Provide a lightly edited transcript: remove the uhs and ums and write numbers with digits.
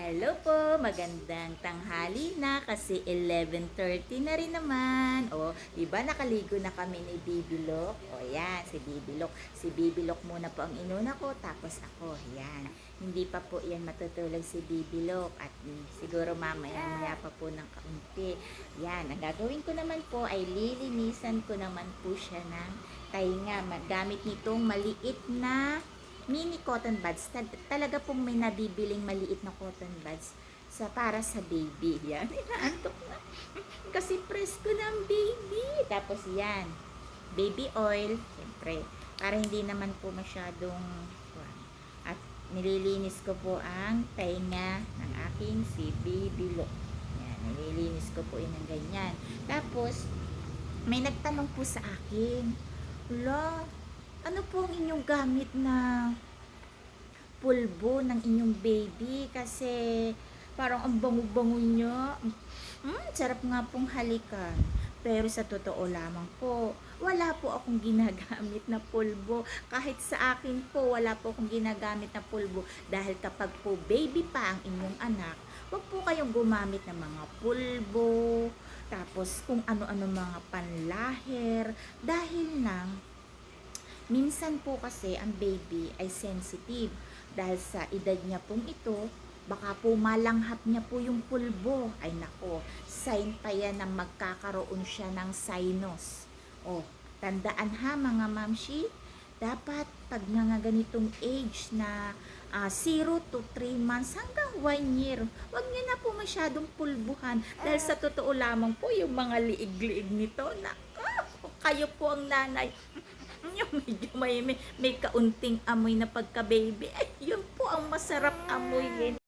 Hello po, magandang tanghali na kasi 11:30 na rin naman. O, di ba nakaligo na kami ni Bibilok? O yan, si Bibilok. Si Bibilok muna po ang inuna ko, tapos ako. Yan. Hindi pa po yan matutulog si Bibilok at siguro mamaya-maya pa po ng kaunti. Yan, ang gagawin ko naman po ay lilinisan ko naman po siya ng tainga. Gamit nitong maliit na mini cotton buds. Talaga pong may nabibiling maliit na cotton buds para sa baby. Yan, inaantok na. Kasi presko ng baby. Tapos yan, baby oil, siyempre, para hindi naman po masyadong at nililinis ko po ang tainga ng aking si Baby Look. Yan, nililinis ko po yun ng ganyan. Tapos, may nagtanong po sa akin, "Ula, ano po ang inyong gamit na pulbo ng inyong baby? Kasi parang ang bango-bango niya. Sarap nga pong halikan." Pero sa totoo lamang po, wala po akong ginagamit na pulbo. Kahit sa akin po, wala po akong ginagamit na pulbo. Dahil kapag po baby pa ang inyong anak, wag po kayong gumamit ng mga pulbo, tapos kung ano-ano mga panlahir. Dahil lang, minsan po kasi ang baby ay sensitive. Dahil sa edad niya pong ito, baka po malanghap niya po yung pulbo. Ay nako, sign pa yan na magkakaroon siya ng sinus. O, tandaan ha mga mamshi, dapat pag nga ganitong age na 0 to 3 months hanggang 1 year, wag niyo na po masyadong pulbuhan. Dahil sa totoo lamang po, yung mga liig-liig nito, nako, kayo po ang nanay. Yung medyo may kaunting amoy na pagka-baby, ay yun po ang masarap amoyin.